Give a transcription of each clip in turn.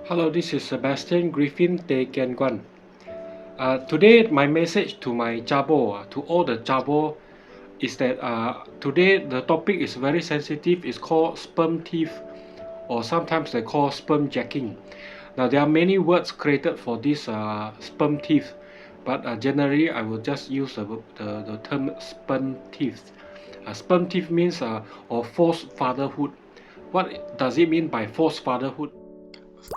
Hello, this is Sebastian Griffin Teh Kian Guan. Today, my message to my Chabo, to all the Chabo, is that today the topic is very sensitive. It's called sperm thief, or sometimes they call sperm jacking. Now, there are many words created for this sperm thief, but generally I will just use the term sperm thief. Sperm thief means or forced fatherhood. What does it mean by forced fatherhood?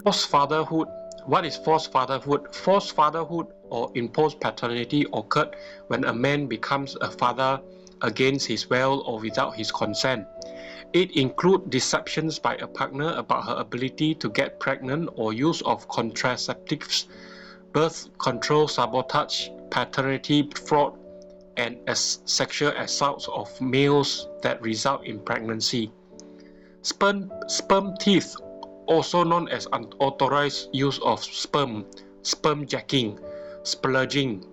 Forced fatherhood. What is forced fatherhood? Forced fatherhood or imposed paternity occurred when a man becomes a father against his will or without his consent. It includes deceptions by a partner about her ability to get pregnant or use of contraceptives, birth control sabotage, paternity fraud, and sexual assaults of males that result in pregnancy. Sperm thief, also known as unauthorized use of sperm jacking, splurging.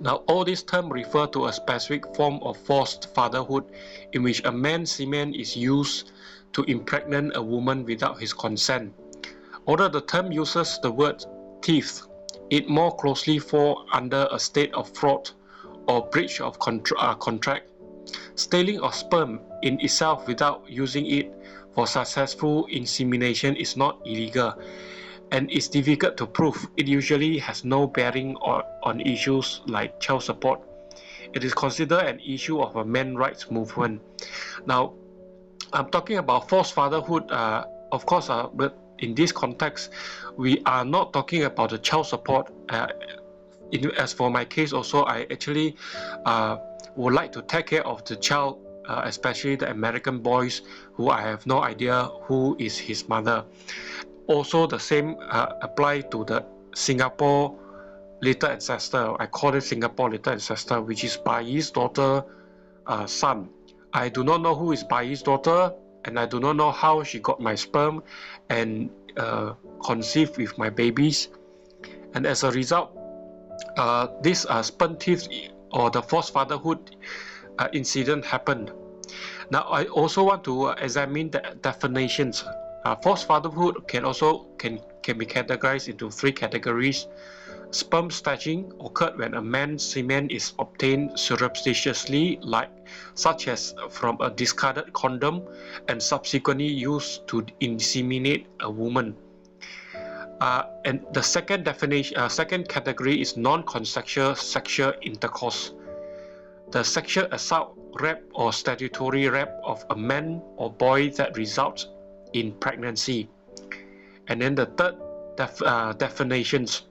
Now, all these terms refer to a specific form of forced fatherhood in which a man's semen is used to impregnate a woman without his consent. Although the term uses the word thief, it more closely falls under a state of fraud or breach of contract. Stealing of sperm in itself without using it for successful insemination is not illegal and is difficult to prove. It usually has no bearing on issues like child support. It is considered an issue of a men's rights movement. Now, I'm talking about forced fatherhood, of course, but in this context, we are not talking about the child support. As for my case also, I actually would like to take care of the child, especially the American boys who I have no idea who is his mother. Also, the same apply to the Singapore little ancestor. I call it Singapore little ancestor, which is Bai's daughter son. I do not know who is Bai's daughter, and I do not know how she got my sperm and conceived with my babies. And as a result, this sperm thief or the forced fatherhood incident happened. Now, I also want to examine the definitions. Forced fatherhood can be categorized into three categories. Sperm staging occurred when a man's semen is obtained surreptitiously, such as from a discarded condom, and subsequently used to inseminate a woman. And the second category is non-consensual sexual intercourse. The sexual assault, rape, or statutory rape of a man or boy that results in pregnancy. And then the third definitions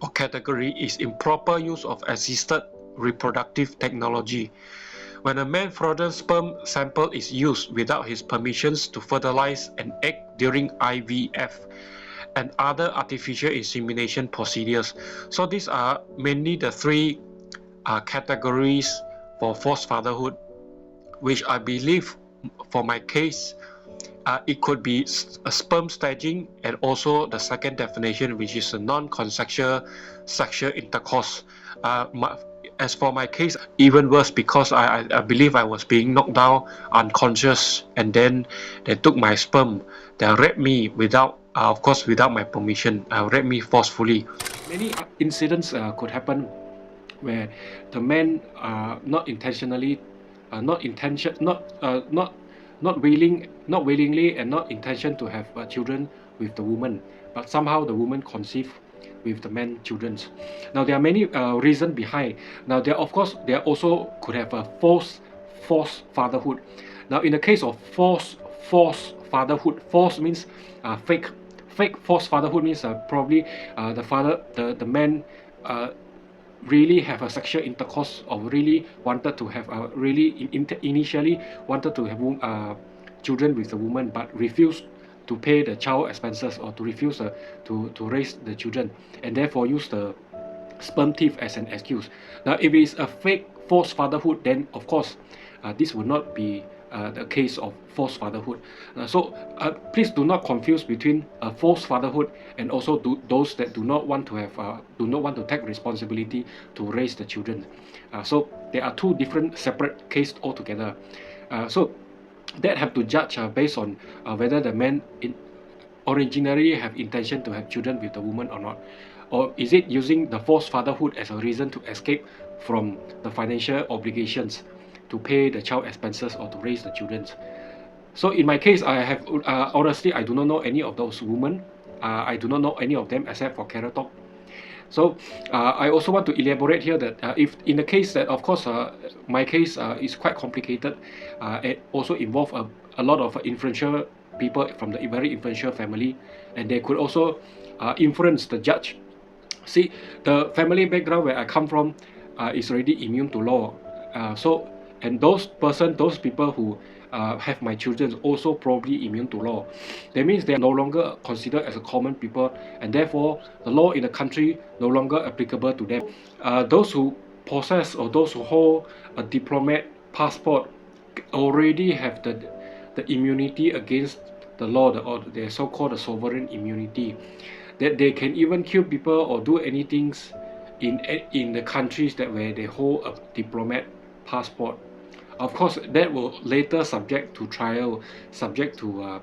or category is improper use of assisted reproductive technology. When a man's fraudulent sperm sample is used without his permissions to fertilize an egg during IVF and other artificial insemination procedures. So these are mainly the three categories for forced fatherhood, which I believe for my case it could be a sperm staging, and also the second definition, which is a non-consensual sexual intercourse. As for my case, even worse, because I believe I was being knocked down unconscious, and then they took my sperm. They raped me without, of course, without my permission. Raped me forcefully. Many incidents could happen where the man not intentionally, not intention, not willingly and not intention to have children with the woman, but somehow the woman conceived with the man children. Now there are many reasons behind. Now there also could have a false fatherhood. Now in the case of false fatherhood, false means fake. Fake false fatherhood means probably the man really have a sexual intercourse, or really wanted to have initially wanted to have children with the woman, but refused to pay the child expenses, or to refuse to raise the children, and therefore use the sperm thief as an excuse. Now, if it is a fake false fatherhood, then of course this would not be the case of false fatherhood. So please do not confuse between false fatherhood and also those that do not want to take responsibility to raise the children. So there are two different separate cases altogether. So that have to judge based on whether the man originally have intention to have children with the woman or not? Or is it using the forced fatherhood as a reason to escape from the financial obligations to pay the child expenses or to raise the children? So in my case, I have honestly, I do not know any of those women. I do not know any of them except for Carrot Talk. So I also want to elaborate here that if in the case that, of course, my case is quite complicated, it also involve a lot of influential people from the very influential family, and they could also influence the judge. See, the family background where I come from is already immune to law. And those people who have my children also probably immune to law. That means they are no longer considered as a common people, and therefore the law in the country no longer applicable to them. Those who possess or those who hold a diplomat passport already have the immunity against the law, or the so-called sovereign immunity, that they can even kill people or do anything in the countries that where they hold a diplomat passport. Of course, that will later subject to trial, subject to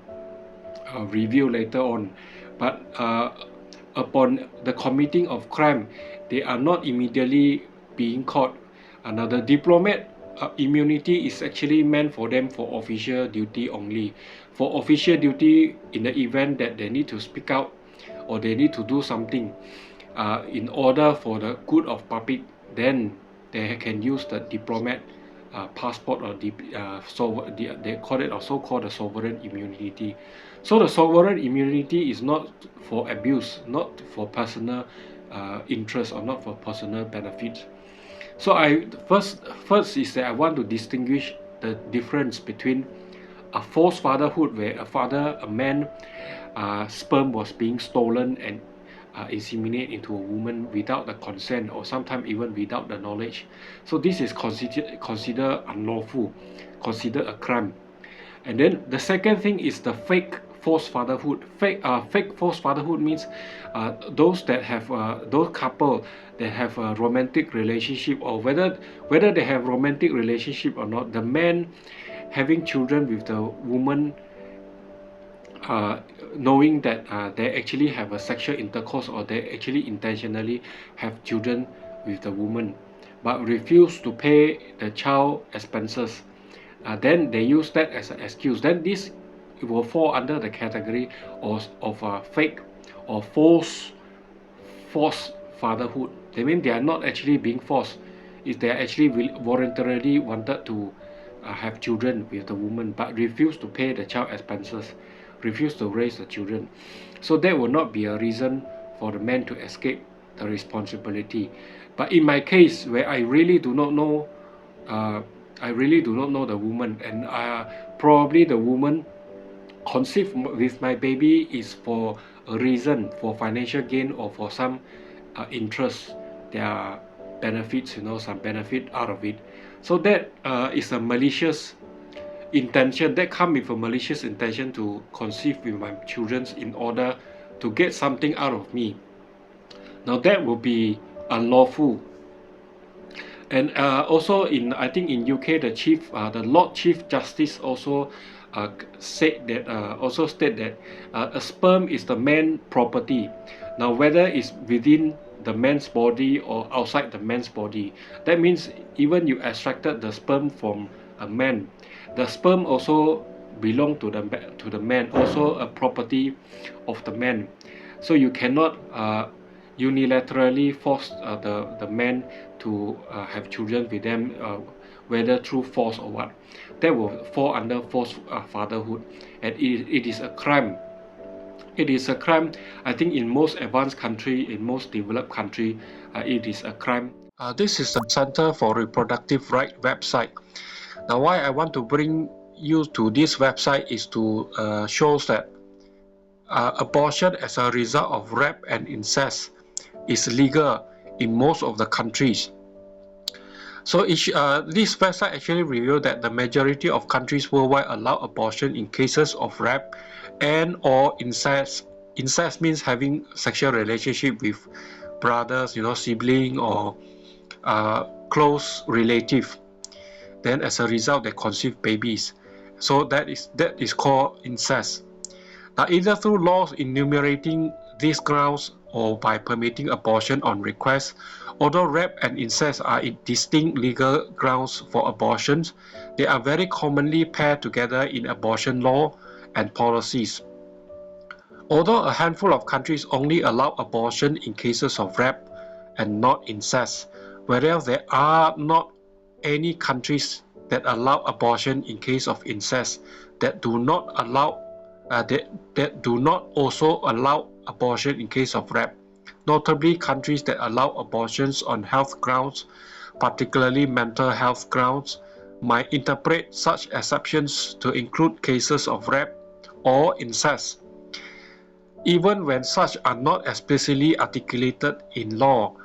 review later on. But upon the committing of crime, they are not immediately being caught. Another diplomat immunity is actually meant for them for official duty only. For official duty, in the event that they need to speak out or they need to do something in order for the good of public, then they can use the diplomat passport, or they call it also called the sovereign immunity. So the sovereign immunity is not for abuse, not for personal interest, or not for personal benefit. So first is that I want to distinguish the difference between a forced fatherhood, where a man sperm was being stolen and inseminate into a woman without the consent, or sometimes even without the knowledge. So this is considered unlawful, considered a crime. And then the second thing is the fake forced fatherhood. Fake forced fatherhood means those that have those couple that have a romantic relationship, or whether they have romantic relationship or not, the man having children with the woman, knowing that they actually have a sexual intercourse, or they actually intentionally have children with the woman, but refuse to pay the child expenses, then they use that as an excuse. Then this will fall under the category of fake or forced fatherhood. They mean they are not actually being forced, if they are actually voluntarily wanted to have children with the woman, but refuse to pay the child expenses, refuse to raise the children. So that will not be a reason for the man to escape the responsibility. But in my case, where I really do not know the woman, and probably the woman conceived with my baby is for a reason, for financial gain, or for some interest. There are benefits, some benefit out of it. So that is a malicious intention, that come with a malicious intention to conceive with my children in order to get something out of me. Now that will be unlawful. And also I think in UK, the Lord Chief Justice also state that a sperm is the man's property. Now whether it's within the man's body or outside the man's body, that means even you extracted the sperm from a man, the sperm also belong to the man, also a property of the man. So you cannot unilaterally force the man to have children with them, whether through force or what. That will fall under forced fatherhood, and it is a crime. It is a crime. I think in most advanced country, in most developed country, it is a crime. This is the Center for Reproductive Rights website. Now, why I want to bring you to this website is to show that abortion as a result of rape and incest is legal in most of the countries. So this website actually revealed that the majority of countries worldwide allow abortion in cases of rape and or incest. Incest means having sexual relationship with brothers, sibling, or close relative. Then as a result, they conceive babies. So that is called incest. either through laws enumerating these grounds or by permitting abortion on request. Although rape and incest are distinct legal grounds for abortions, they are very commonly paired together in abortion law and policies. Although a handful of countries only allow abortion in cases of rape and not incest, whereas there are not any countries that allow abortion in case of incest, that do not allow that do not also allow abortion in case of rape. Notably, countries that allow abortions on health grounds, particularly mental health grounds, might interpret such exceptions to include cases of rape or incest, even when such are not explicitly articulated in law.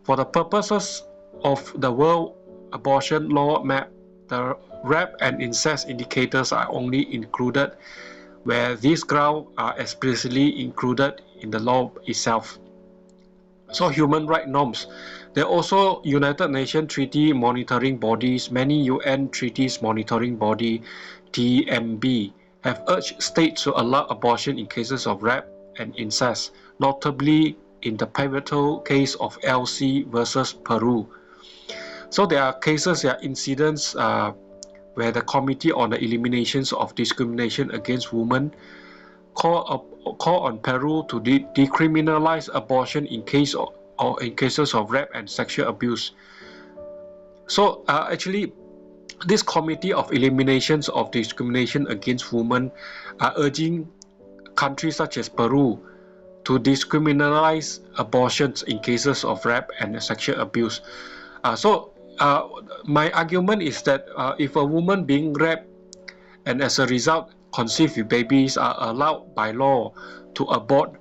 For the purposes of the World Abortion Law Map, the rape and incest indicators are only included where these grounds are explicitly included in the law itself. So human rights norms. There are also United Nations Treaty monitoring bodies, many UN treaties monitoring body, TMB, have urged states to allow abortion in cases of rape and incest, notably in the pivotal case of LC versus Peru. So there are cases, there are incidents where the Committee on the Eliminations of Discrimination Against Women call on Peru to decriminalize abortion in cases of rape and sexual abuse. So actually, this Committee of Eliminations of Discrimination Against Women are urging countries such as Peru to decriminalize abortions in cases of rape and sexual abuse. My argument is that if a woman being raped and as a result conceived with babies are allowed by law to abort,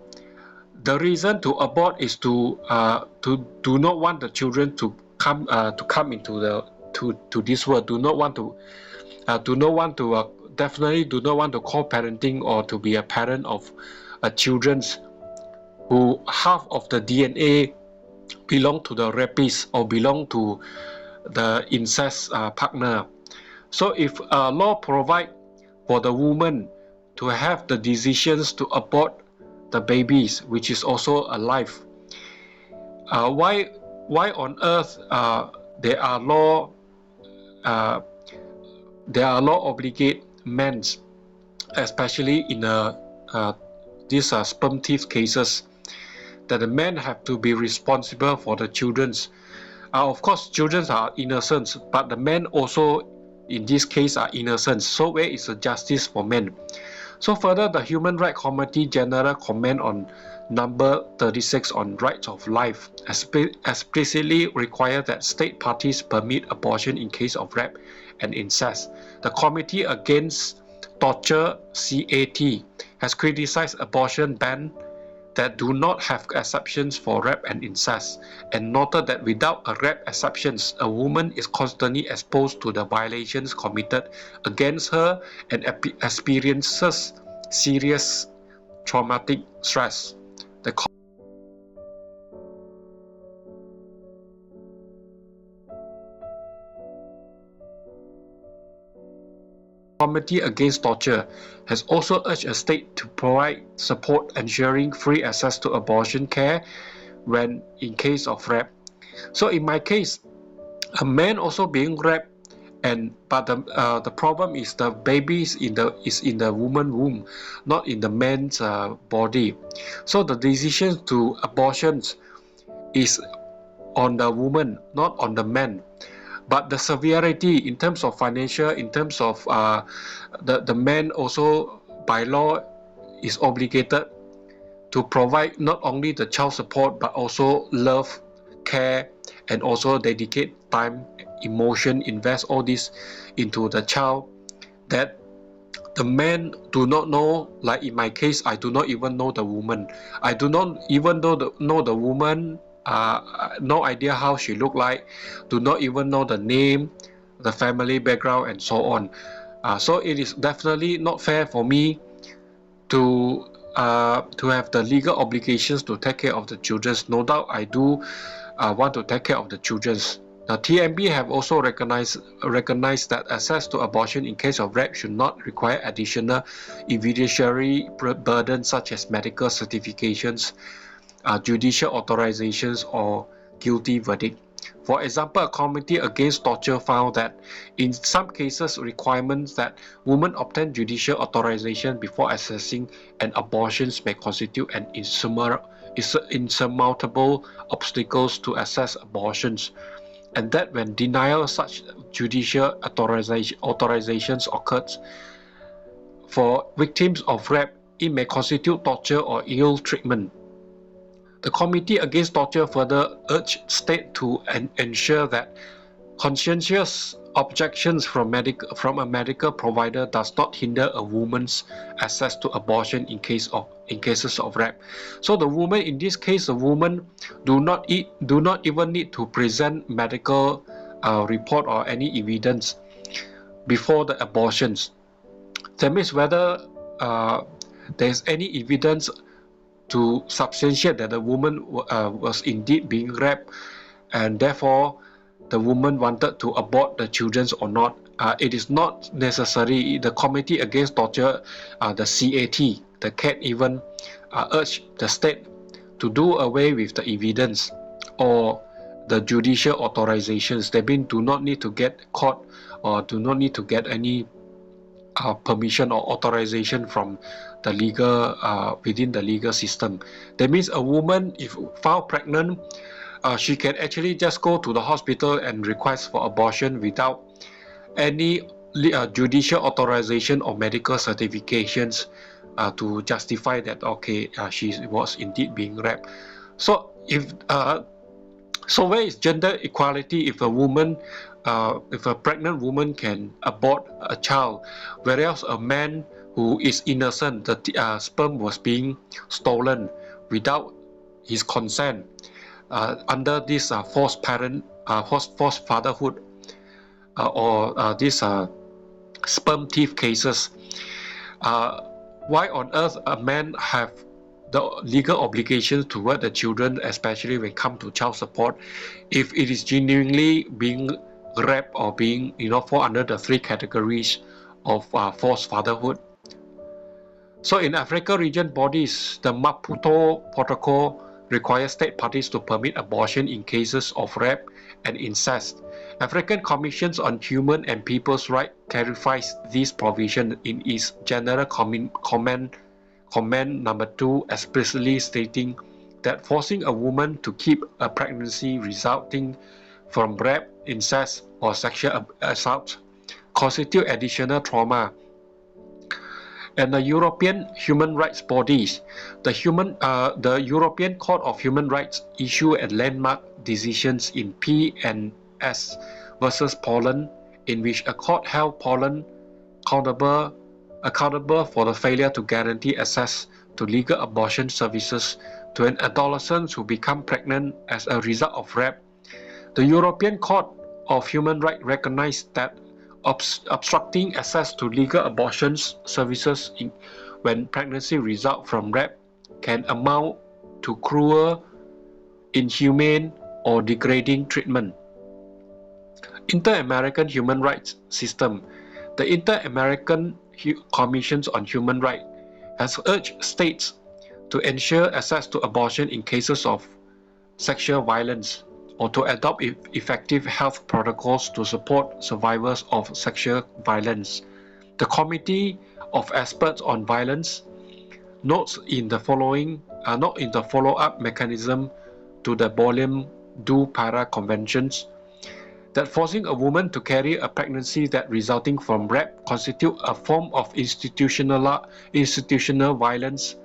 the reason to abort is to do not want the children to come into this world. Definitely do not want to co-parenting or to be a parent of children who half of the DNA belong to the rapist or belong to the incest partner. So if law provide for the woman to have the decisions to abort the babies, which is also alive, why on earth there are law obligate men, especially in these sperm thief cases, that the men have to be responsible for the children's. Of course, children are innocent, but the men also in this case are innocent. So where is the justice for men? So further, the Human Rights Committee General comment on number 36 on rights of life explicitly require that state parties permit abortion in case of rape and incest. The Committee Against Torture, CAT, has criticized abortion ban that do not have exceptions for rape and incest, and noted that without a rape exceptions, a woman is constantly exposed to the violations committed against her and experiences serious traumatic stress. The Committee Against Torture has also urged a state to provide support ensuring free access to abortion care when in case of rape. So in my case, a man also being raped, but the problem is the baby is in the woman's womb, not in the man's body. So the decision to abortions is on the woman, not on the man. But the severity in terms of financial, in terms of the man also by law is obligated to provide not only the child support but also love, care, and also dedicate time, emotion, invest all this into the child, that the man do not know. Like in my case, I do not even know the woman. I do not even know the woman. No idea how she looked like, do not even know the name, the family background, and so on. So it is definitely not fair for me to have the legal obligations to take care of the children. No doubt I do want to take care of the children, The TMB have also recognized that access to abortion in case of rape should not require additional evidentiary burden such as medical certifications, judicial authorizations, or guilty verdict. For example, a committee against torture found that in some cases, requirements that women obtain judicial authorization before accessing an abortion may constitute an insurmountable obstacles to access abortions, and that when denial of such judicial authorizations occurs for victims of rape, it may constitute torture or ill treatment. The Committee Against Torture further urged states to ensure that conscientious objections from a medical provider does not hinder a woman's access to abortion in cases of rape. So the woman, in this case, the woman do not even need to present medical report or any evidence before the abortions. That means whether there is any evidence to substantiate that the woman was indeed being raped, and therefore the woman wanted to abort the children or not. It is not necessary. The Committee Against Torture, the CAT even urged the state to do away with the evidence or the judicial authorizations. They mean do not need to get caught or do not need to get any permission or authorization from the legal within the legal system. That means a woman, if found pregnant, she can actually just go to the hospital and request for abortion without any judicial authorization or medical certifications to justify that she was indeed being raped. So where is gender equality if a pregnant woman can abort a child, whereas a man who is innocent, the sperm was being stolen without his consent under this forced fatherhood or this sperm thief cases. Why on earth a man have the legal obligations toward the children, especially when it comes to child support, if it is genuinely being raped or being fall under the three categories of forced fatherhood? So in Africa region bodies, the Maputo Protocol requires state parties to permit abortion in cases of rape and incest. African Commission on Human and People's Rights clarifies this provision in its general comment number 2, explicitly stating that forcing a woman to keep a pregnancy resulting from rape, incest, or sexual assault constitute additional trauma. And the European human rights bodies, the European Court of Human Rights issued a landmark decisions in P&S versus Poland, in which a court held Poland accountable for the failure to guarantee access to legal abortion services to an adolescent who become pregnant as a result of rape. The European Court of Human Rights recognized that obstructing access to legal abortion services when pregnancy results from rape can amount to cruel, inhumane, or degrading treatment. Inter-American Human Rights System. The Inter-American Commission on Human Rights has urged states to ensure access to abortion in cases of sexual violence, or to adopt effective health protocols to support survivors of sexual violence. The Committee of Experts on Violence notes in the follow-up mechanism to the Volume II Para Conventions that forcing a woman to carry a pregnancy that resulting from rape constitute a form of institutional violence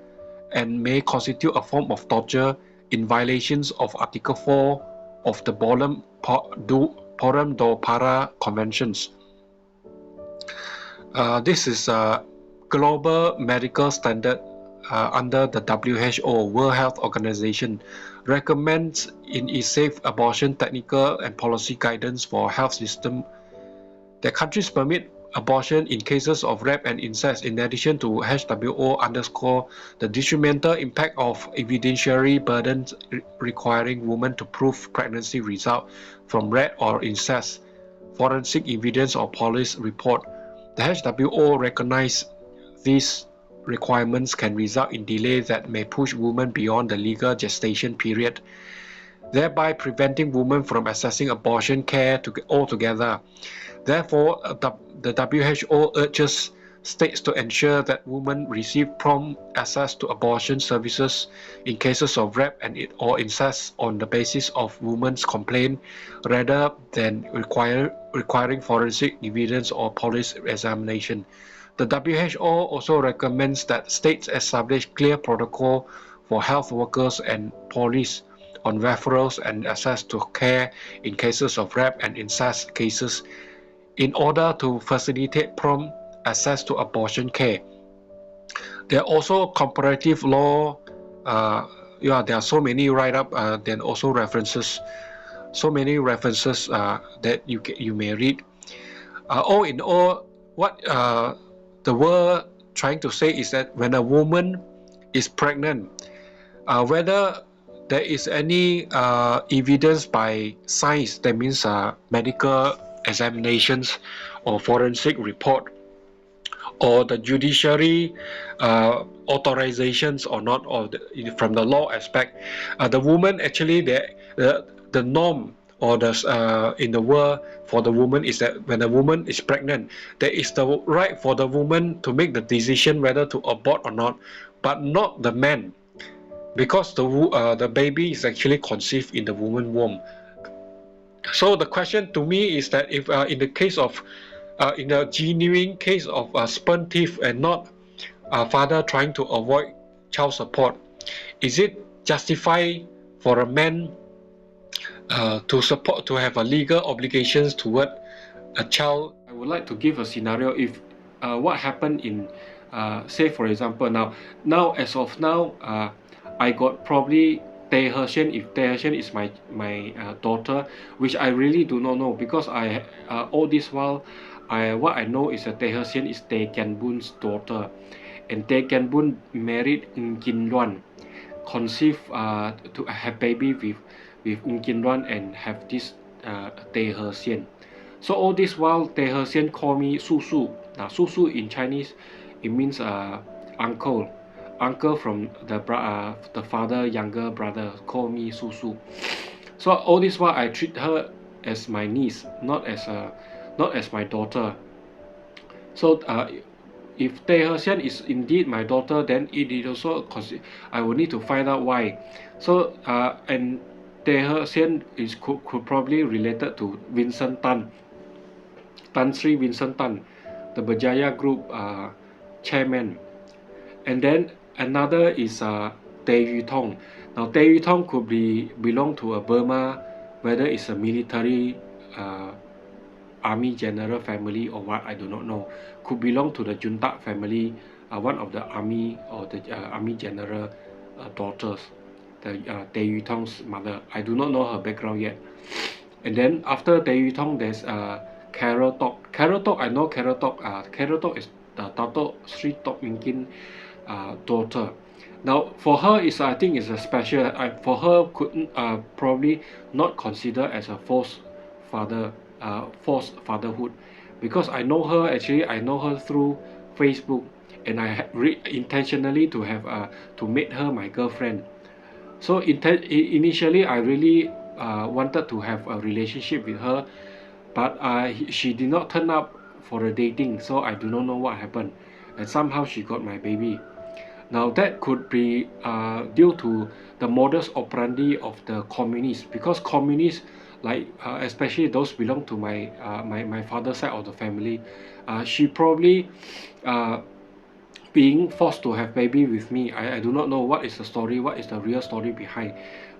and may constitute a form of torture in violations of Article 4 of the Volume II Para Conventions. This is a global medical standard under the WHO, World Health Organization, recommends in its safe abortion technical and policy guidance for health system that countries permit abortion in cases of rape and incest, in addition to HWO underscore the detrimental impact of evidentiary burdens requiring women to prove pregnancy result from rape or incest, forensic evidence or police report. The HWO recognizes these requirements can result in delays that may push women beyond the legal gestation period, thereby preventing women from accessing abortion care altogether. Therefore, the WHO urges states to ensure that women receive prompt access to abortion services in cases of rape or incest on the basis of women's complaint, rather than requiring forensic evidence or police examination. The WHO also recommends that states establish clear protocol for health workers and police on referrals and access to care in cases of rape and incest cases in order to facilitate prompt access to abortion care. There are also comparative law. There are so many write-up, then also references, so many references that you may read. All in all, what the world trying to say is that when a woman is pregnant, whether there is any evidence by science, that means medical examinations or forensic report, or the judiciary authorizations or not, or from the law aspect, the woman actually the norm or the in the world for the woman is that when a woman is pregnant, there is the right for the woman to make the decision whether to abort or not, but not the man, because the baby is actually conceived in the woman womb. So the question to me is that if in the case of in a genuine case of sperm thief and not father trying to avoid child support, is it justified for a man to have a legal obligations toward a child? I would like to give a scenario. If what happened in say for example, now as of now, I got probably Tae He-shen, if Tae He-shen is my daughter, which I really do not know, because I all this while what I know is that Tae He-shen is Tae Kian-boon's daughter, and Tae Kian-boon married Ng Kin-luan, conceived to have baby with Ng Kin-luan and have this Tae He-shen. So all this while Tae He-shen call me Su Su. Now Su Su in Chinese, it means uncle. Uncle from the father younger brother call me Su Su. So all this while I treat her as my niece, not as my daughter. So if Tae He-shen is indeed my daughter, then it is also I will need to find out why. So and Tae He-shen could probably related to Vincent Tan, Tan Sri Vincent Tan, the Berjaya Group chairman. And then another is Tae Yu Tong. Now Tae Yu Tong could belong to a Burma, whether it's a military army general family or what, I do not know. Could belong to the Junta family, one of the army or the army general daughters, the Tae Yu Tong's mother. I do not know her background yet. And then after Tae Yu Tong, there's Carol Tok. Carol Tok, I know Carol Tok. Carol Tok is Dato Sri Tok Min Kin daughter. Now for her is, I think is a special. For her could probably not consider as a forced fatherhood, because I know her, actually I know her through Facebook, and I intentionally to have to make her my girlfriend. So initially I really wanted to have a relationship with her, but she did not turn up for the dating, so I do not know what happened, and somehow she got my baby. Now that could be due to the modus operandi of the communists, because communists, like especially those belong to my father's side of the family, she probably being forced to have baby with me. I do not know what is the story, what is the real story behind.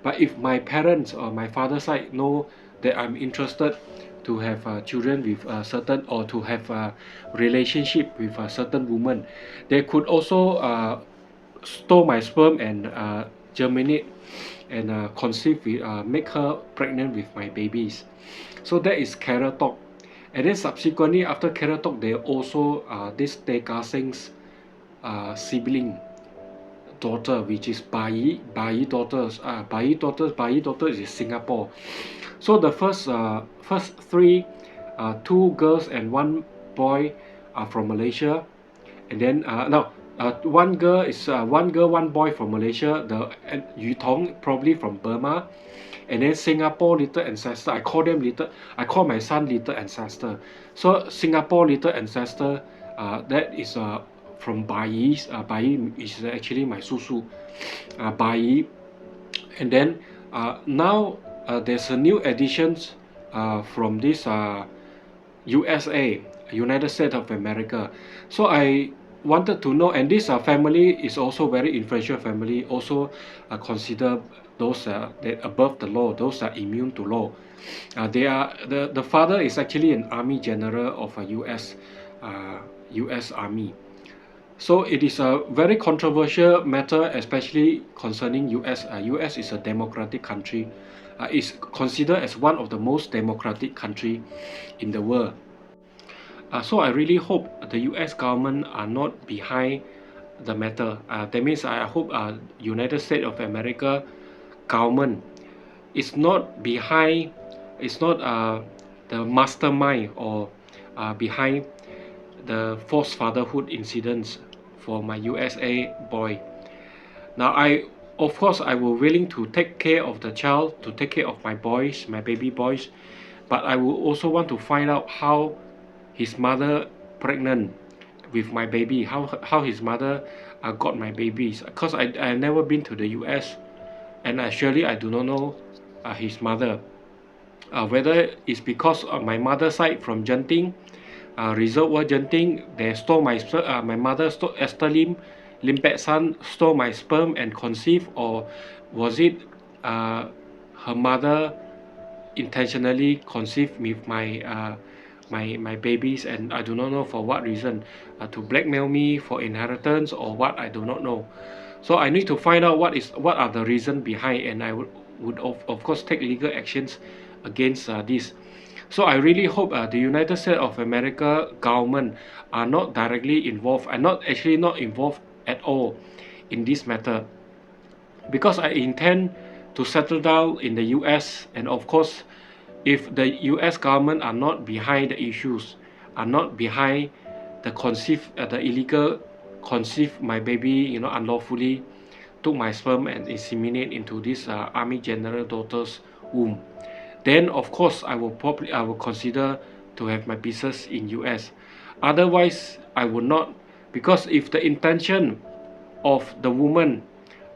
But if my parents or my father's side know that I'm interested to have children with a certain, or to have a relationship with a certain woman, they could also store my sperm and germinate and conceive, make her pregnant with my babies. So that is Carol Talk. And then subsequently after Keratok, they also this Teh Kaseng's sibling daughter, which is Bayi daughters. Bayi daughters is Singapore. So the first three, two girls and one boy are from Malaysia, and then no, one girl, one boy from Malaysia. The and Yu Tong probably from Burma, and then Singapore little ancestor. I call them little. I call my son little ancestor. So Singapore little ancestor. That is from Bayi. Bayi is actually my susu. Bayi, and then now there's a new additions from this USA, United States of America. So I wanted to know, and this family is also very influential family, also consider those that above the law, those are immune to law. They are the father is actually an army general of a US Army. So it is a very controversial matter, especially concerning US. US is a democratic country. Is considered as one of the most democratic country in the world. So I really hope the US government are not behind the matter. That means I hope United States of America government is not behind, is not the mastermind or behind the forced fatherhood incidents for my USA boy. Now of course I will willing to take care of the child, to take care of my boys, my baby boys, but I will also want to find out how his mother pregnant with my baby, how his mother got my babies, because I never been to the US, and surely I do not know his mother, whether it's because of my mother's side from Genting, Resort World Genting, they stole my mother stole Esther Lim Pet San stole my sperm and conceived, or was it her mother intentionally conceived with my babies, and I do not know for what reason, to blackmail me for inheritance or what, I do not know. So I need to find out what are the reason behind, and I would of course take legal actions against this. So I really hope the United States of America government are not directly involved, are not actually not involved at all in this matter, because I intend to settle down in the US, and of course if the US government are not behind the issues, are not behind the illegal conceive my baby, you know, unlawfully took my sperm and inseminate into this army general daughter's womb, then of course I will consider to have my business in US. Otherwise I would not, because if the intention of the woman,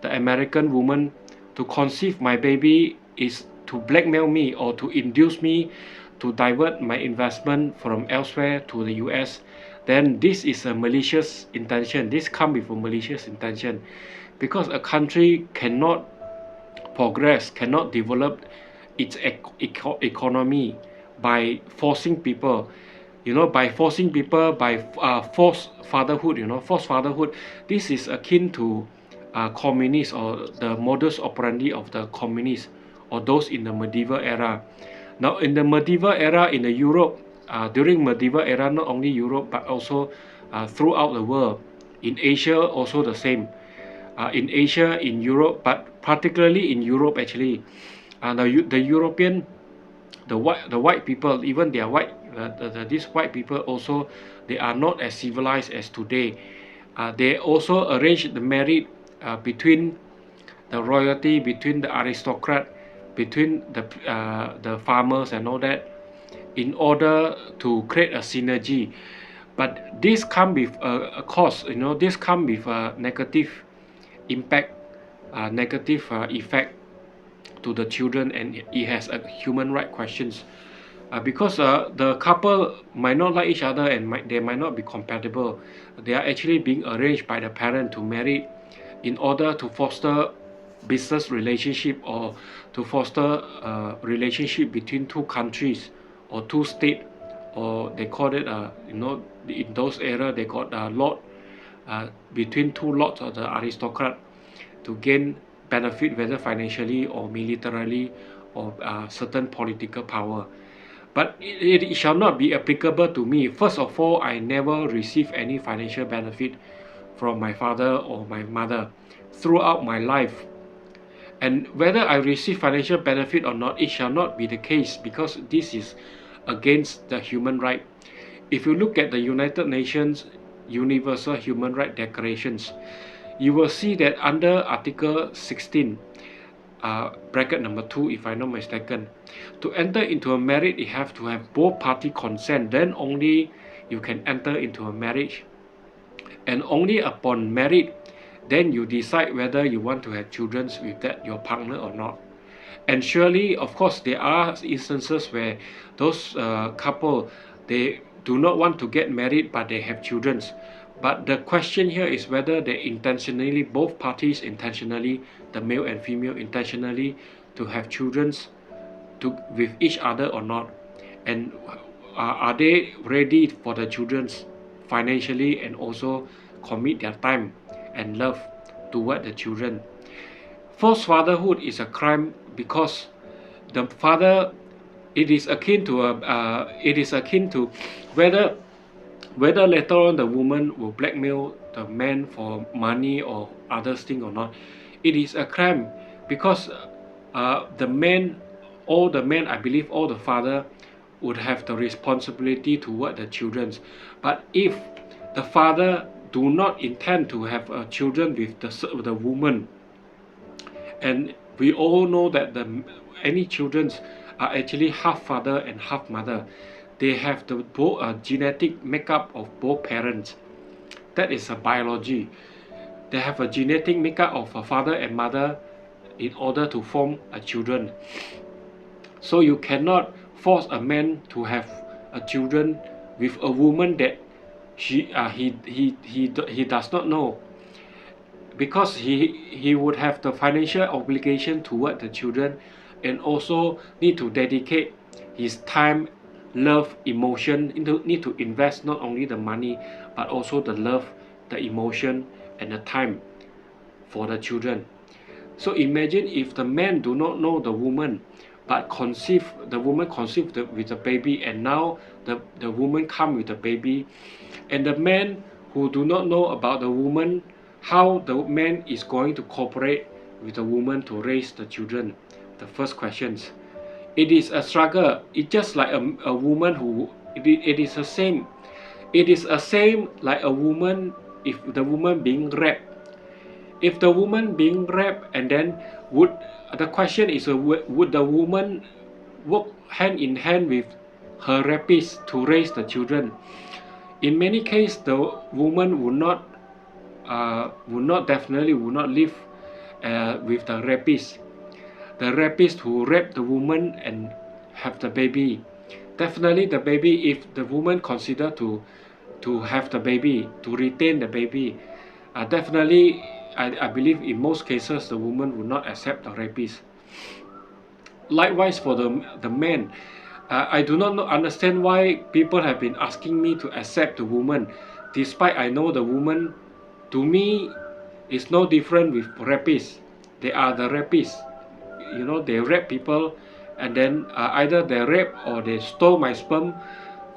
the American woman, to conceive my baby is to blackmail me or to induce me to divert my investment from elsewhere to the US, then this is a malicious intention. This comes with a malicious intention, because a country cannot progress, cannot develop its economy by forcing people, you know, by forcing people, by forced fatherhood, you know, forced fatherhood. This is akin to communists, or the modus operandi of the communists, or those in the medieval era. Now in the medieval era in the Europe, during medieval era, not only Europe but also throughout the world, in Asia also the same, in Asia, in Europe, but particularly in Europe actually, the European, the white people, even they are white, these white people also, they are not as civilized as today. They also arrange the marriage between the royalty, between the aristocrat, between the farmers and all that, in order to create a synergy. But this come with a cost, you know, this come with a negative impact, negative effect to the children, and it has a human right questions, because the couple might not like each other, and they might not be compatible. They are actually being arranged by the parent to marry in order to foster business relationship, or to foster a relationship between two countries or two states, or they call it you know, in those areas they got a lot, between two lots of the aristocrat, to gain benefit, whether financially or militarily, or certain political power. but it shall not be applicable to me. First of all, I never receive any financial benefit from my father or my mother throughout my life. And whether I receive financial benefit or not, it shall not be the case, because this is against the human right. If you look at the United Nations Universal Human Rights Declarations, you will see that under Article 16, bracket number 2, if I'm not mistaken, to enter into a marriage, you have to have both party consent. Then only you can enter into a marriage, and only upon marriage, then you decide whether you want to have children with that your partner or not. And surely, of course, there are instances where those couple, they do not want to get married, but they have children. But the question here is whether they intentionally, both parties intentionally, the male and female intentionally, to have children with each other or not. And are they ready for the children financially, and also commit their time and love toward the children. Forced fatherhood is a crime because the father, it is akin to whether later on the woman will blackmail the man for money or other thing or not. It is a crime because the man, I believe all the father would have the responsibility toward the children. But if the father do not intend to have children with the woman, and we all know that any children are actually half father and half mother. They have the genetic makeup of both parents. That is a biology. They have a genetic makeup of a father and mother in order to form a children. So you cannot force a man to have a children with a woman that he does not know, because he would have the financial obligation toward the children, and also need to dedicate his time, love, emotion, need to invest not only the money but also the love, the emotion, and the time for the children. So imagine if the man do not know the woman, but the woman conceived with the baby, and now the woman come with the baby, and the man who do not know about the woman, how the man is going to cooperate with the woman to raise the children. The first questions. It is a struggle. It's just like a woman who, it is the same. It is the same like a woman, if the woman being raped. If the woman being raped, and then the question is, would the woman work hand in hand with her rapist to raise the children? In many cases, the woman would not live with the rapist. The rapist who raped the woman and have the baby. Definitely the baby, if the woman consider to have the baby, to retain the baby, definitely I believe in most cases the woman would not accept the rapist. Likewise for the man. I do not understand why people have been asking me to accept the woman, despite I know the woman, to me, is no different with rapists. They are the rapists. You know, they rape people, and then either they rape or they stole my sperm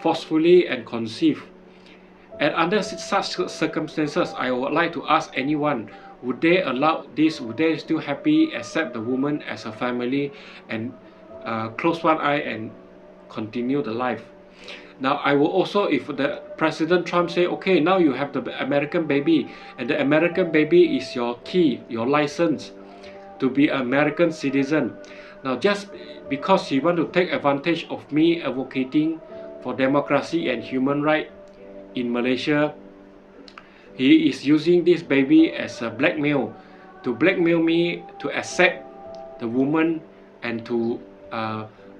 forcefully and conceive. And under such circumstances, I would like to ask anyone, would they allow this? Would they still happy accept the woman as a family and close one eye and continue the life? Now I will also, if the President Trump say, okay, now you have the American baby, and the American baby is your key, your license to be an American citizen. Now just because he want to take advantage of me advocating for democracy and human rights in Malaysia, he is using this baby as a blackmail, to blackmail me to accept the woman and to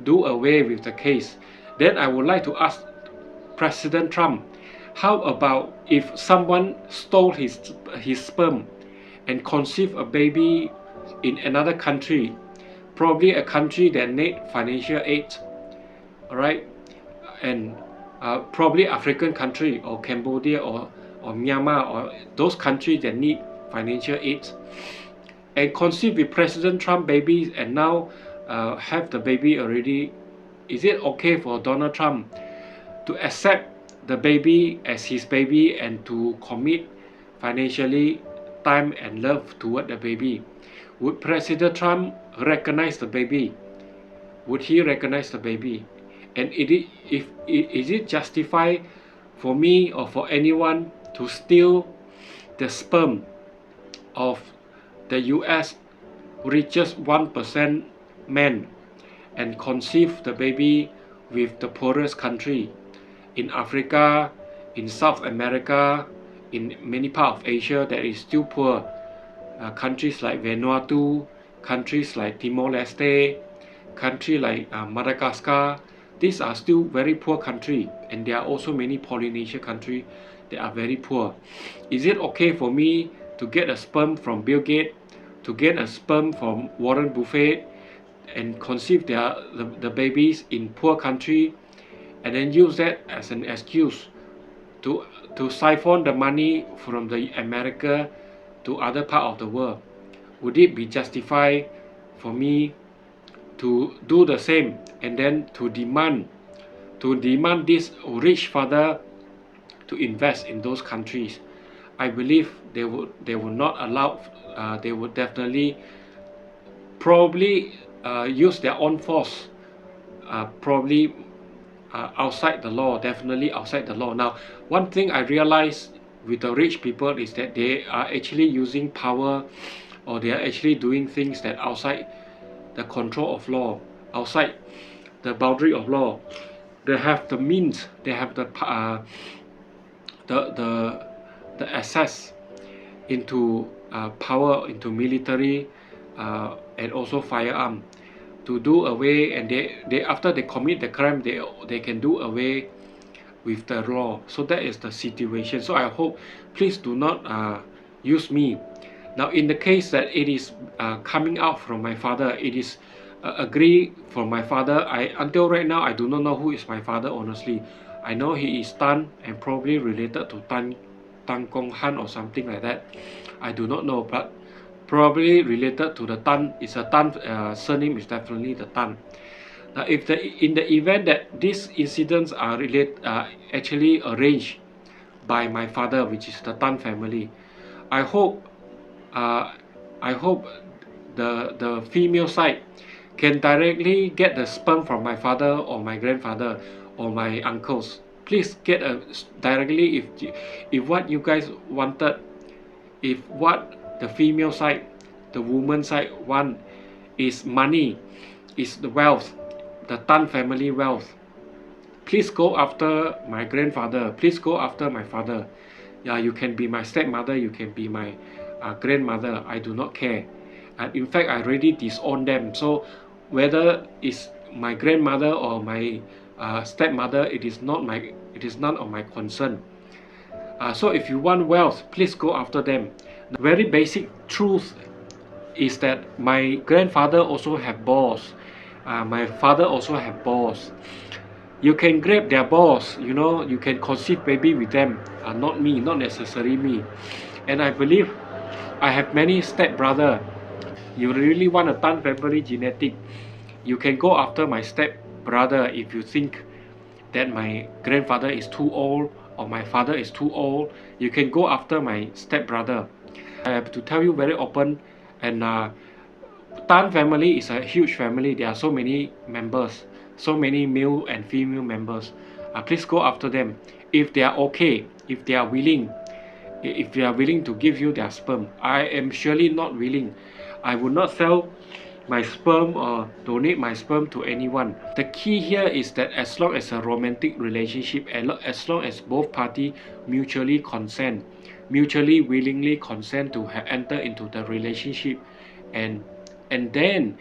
do away with the case. Then I would like to ask President Trump, how about if someone stole his sperm and conceived a baby in another country, probably a country that need financial aid, alright, and probably African country or Cambodia or Myanmar or those countries that need financial aid, and conceive with President Trump babies, and now have the baby already is it okay for Donald Trump to accept the baby as his baby and to commit financially time and love toward the baby? Would President Trump recognize the baby? Would he recognize the baby? And is it justified for me or for anyone to steal the sperm of the US richest 1% men and conceive the baby with the poorest country in Africa, in South America, in many parts of Asia that is still poor? Countries like Vanuatu, countries like Timor-Leste, country like Madagascar, these are still very poor country, and there are also many Polynesian countries that are very poor. Is it okay for me to get a sperm from Bill Gates, to get a sperm from Warren Buffett, and conceive the babies in poor country, and then use that as an excuse to siphon the money from the America to other part of the world? Would it be justified for me to do the same and then to demand this rich father to invest in those countries? I believe they would not allow. They would definitely probably use their own force, probably outside the law, definitely outside the law. Now, one thing I realize with the rich people is that they are actually using power, or they are actually doing things that outside the control of law, outside the boundary of law. They have the means, they have the access into power, into military, and also firearm, to do away, and they after they commit the crime, they can do away with the law. So that is the situation. So I hope, please do not use me. Now, in the case that it is coming out from my father, it is agree from my father. Until right now, I do not know who is my father, honestly. I know he is Tan and probably related to Tan Kong Han or something like that. I do not know, but probably related to the Tan. It's a Tan, surname is definitely the Tan. Now, if in the event that these incidents are actually arranged by my father, which is the Tan family, I hope the female side can directly get the sperm from my father or my grandfather or my uncles. Please get directly, if what you guys wanted, if what the female side, the woman side want is money, is the wealth, the Tan family wealth, please go after my grandfather, please go after my father. Yeah, you can be my stepmother, you can be my grandmother, I do not care. And in fact, I already disown them. So whether it's my grandmother or my stepmother, it is none of my concern. So if you want wealth, please go after them. The very basic truth is that my grandfather also have balls. My father also have balls. You can grab their balls, you can conceive baby with them. Not me, not necessarily me. And I believe I have many step brother. You really want a Tan family genetic, you can go after my step brother. If you think that my grandfather is too old or my father is too old, you can go after my step brother. I have to tell you very open, and Tan family is a huge family. There are so many members, so many male and female members. Please go after them if they are okay, if they are willing. If they are willing to give you their sperm. I am surely not willing. I would not sell my sperm or donate my sperm to anyone. The key here is that as long as a romantic relationship, as long as both parties mutually consent, mutually willingly consent to enter into the relationship, and then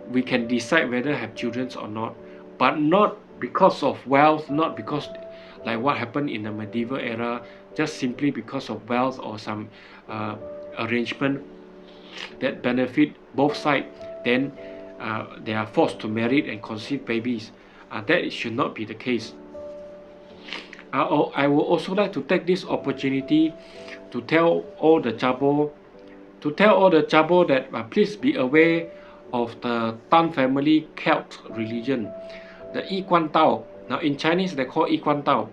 we can decide whether have children or not, but not because of wealth, not because like what happened in the medieval era, just simply because of wealth or some arrangement that benefit both sides, then they are forced to marry and conceive babies. That should not be the case. I would also like to take this opportunity to tell all the Chabo, that please be aware of the Tan family cult religion. the Yiguandao. Now in Chinese they call Yiguandao.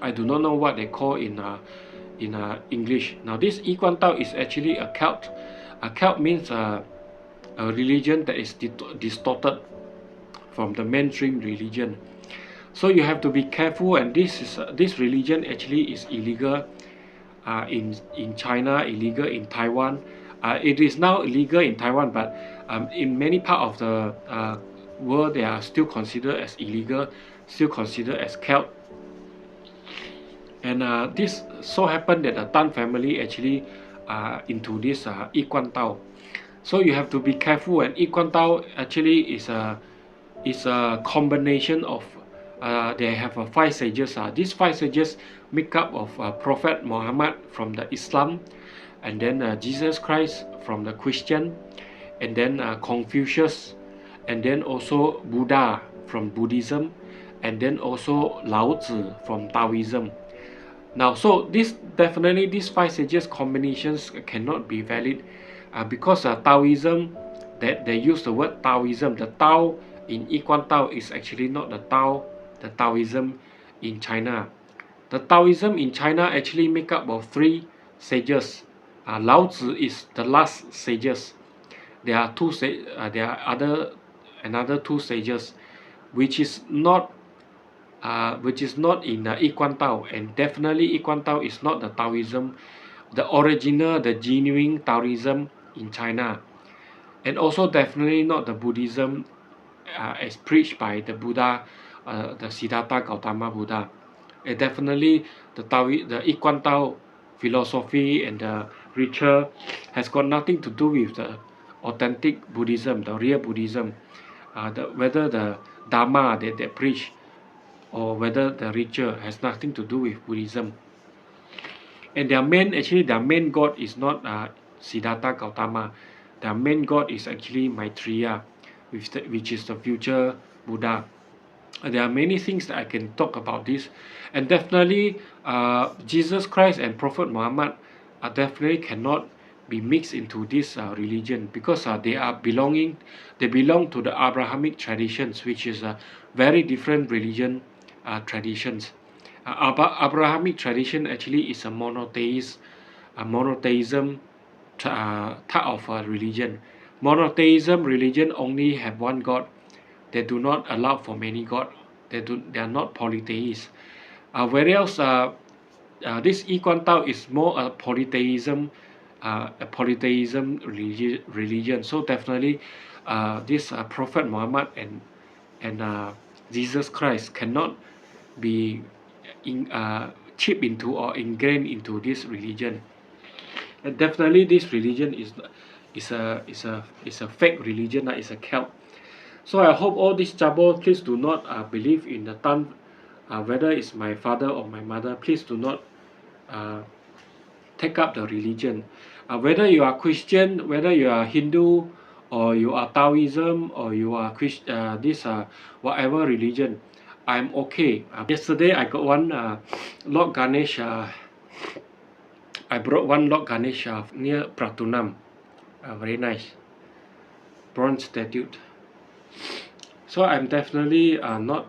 I do not know what they call in English. Now this Yiguandao is actually a cult. A cult means a religion that is distorted from the mainstream religion. So you have to be careful, and this religion actually is illegal in China, illegal in Taiwan. It is now illegal in Taiwan, but in many part of the world, they are still considered as illegal, still considered as cult. And this so happened that the Tan family actually into this Yiguandao. So you have to be careful, and Yiguandao actually is a combination of they have 5 sages. These 5 sages make up of Prophet Muhammad from the Islam, and then Jesus Christ from the Christian, and then Confucius, and then also Buddha from Buddhism, and then also Lao Tzu from Taoism. Now, so this definitely these 5 sages combinations cannot be valid because Taoism, that they use the word Taoism. The Tao in Yiguandao is actually not the Tao, the Taoism in China. The Taoism in China actually make up of 3 sages. Lao Tzu is the last sages. There are there are another 2 sages, which is not in Yiguandao, and definitely Yiguandao is not the Taoism, the original, the genuine Taoism in China, and also definitely not the Buddhism as preached by the Buddha, the Siddhartha Gautama Buddha. And definitely the Yiguandao philosophy and the ritual has got nothing to do with the authentic Buddhism, the real Buddhism. Whether the Dharma that they preach or whether the ritual has nothing to do with Buddhism. And their main god is not Siddhartha Gautama. Their main god is actually Maitreya, which is the future Buddha. There are many things that I can talk about this, and definitely Jesus Christ and Prophet Muhammad definitely cannot be mixed into this religion, because they belong to the Abrahamic traditions, which is a very different religion traditions. Abrahamic tradition actually is a monotheism type of religion. Monotheism religion only have one God. They do not allow for many God. They are not polytheists. Whereas this Yiguandao is more a polytheism religion. So definitely, this Prophet Muhammad and Jesus Christ cannot be chip into or ingrained into this religion. And definitely, this religion is a fake religion. It's a cult. So I hope all these Chabo, please do not believe in the Tan, whether it's my father or my mother. Please do not uh, take up the religion. Whether you are Christian, whether you are Hindu, or you are Taoism, or you are whatever religion, I'm okay. Yesterday I got one Lord Ganesh. I brought one Lord Ganesh near Pratunam. Very nice bronze statue. So I'm definitely not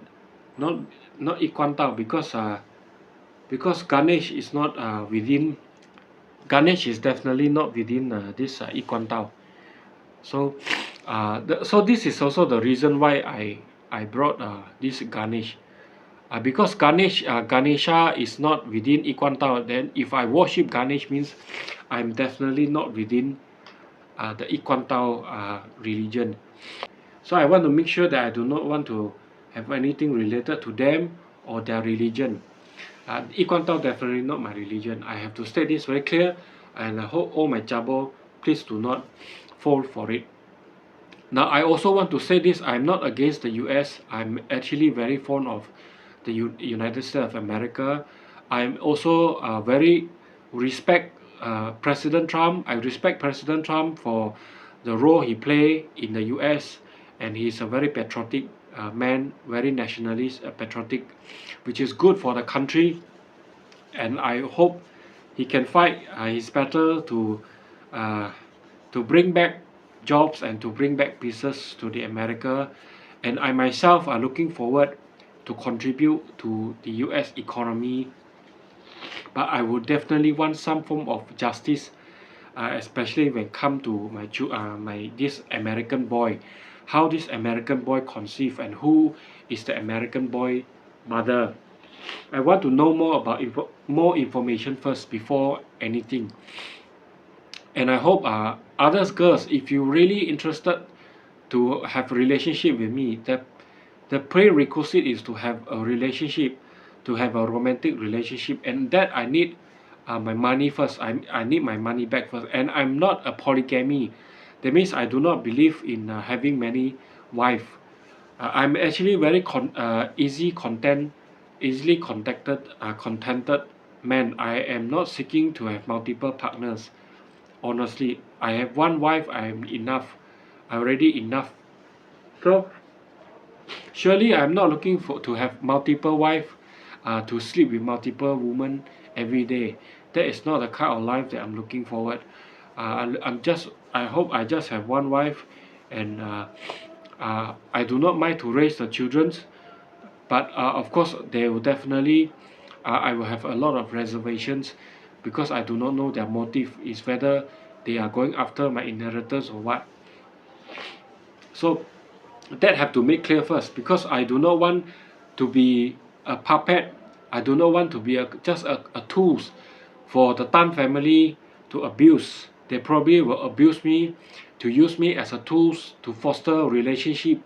Yiguandao, because Ganesh is not within. Ganesh is definitely not within this Yiguandao. So so this is also the reason why I brought this Ganesh. Because Ganesha is not within Yiguandao, then if I worship Ganesh means I'm definitely not within the Yiguandao religion. So I want to make sure that I do not want to have anything related to them or their religion. Yiguandao definitely not my religion. I have to state this very clear, and I hope all my Chabo, please do not fall for it. Now I also want to say this: I'm not against the U.S. I'm actually very fond of the United States of America. I'm also very respect President Trump. I respect President Trump for the role he played in the U.S., and he's a very patriotic man, very nationalist, patriotic, which is good for the country. And I hope he can fight his battle to bring back jobs and to bring back pieces to the America, and I myself are looking forward to contribute to the US economy, but I would definitely want some form of justice, especially when come to my this American boy, how this American boy conceived and who is the American boy mother. I want to know more about more information first before anything. And I hope others girls, if you really interested to have a relationship with me, the prerequisite is to have a relationship, to have a romantic relationship, and that I need my money first. I need my money back first, and I'm not a polygamy. That means I do not believe in having many wife. I'm actually very easily contented man. I am not seeking to have multiple partners. Honestly, I have one wife. I am enough. Already enough. So surely I'm not looking for to have multiple wife, to sleep with multiple women every day. That is not the kind of life that I'm looking forward. I hope I just have one wife, and I do not mind to raise the children, but of course they will definitely, I will have a lot of reservations because I do not know their motive is whether they are going after my inheritance or what. So that have to make clear first, because I do not want to be a puppet. I do not want to be just a tools for the Tan family to abuse. They probably will abuse me, to use me as a tools to foster a relationship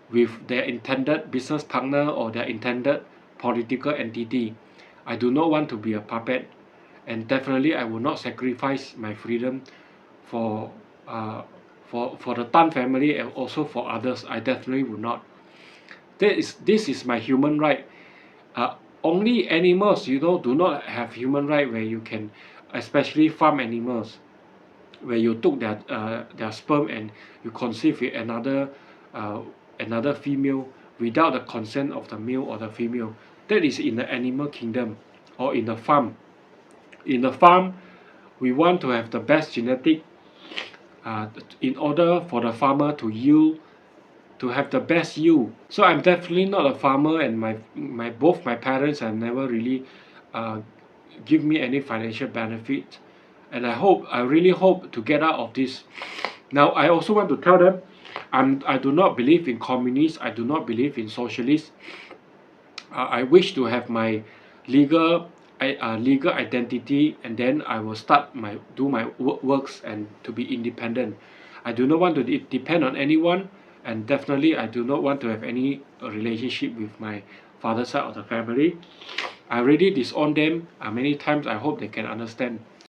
with their intended business partner or their intended political entity. I do not want to be a puppet, and definitely I will not sacrifice my freedom for uh, for the Tan family and also for others. I definitely will not. This is my human right. Only animals, do not have human right where you can, especially farm animals, where you took their sperm and you conceive with uh, another female without the consent of the male or the female. That is in the animal kingdom or in the farm. In the farm, we want to have the best genetic, in order for the farmer to have the best yield. So I'm definitely not a farmer, and my both my parents have never really uh, give me any financial benefit, and I really hope to get out of this. Now I also want to tell them, I do not believe in communists. I do not believe in socialists. I wish to have my legal legal identity, and then I will start do my works and to be independent. I do not want to depend on anyone, and definitely I do not want to have any relationship with my father's side of the family. I already disown them many times. I hope they can understand.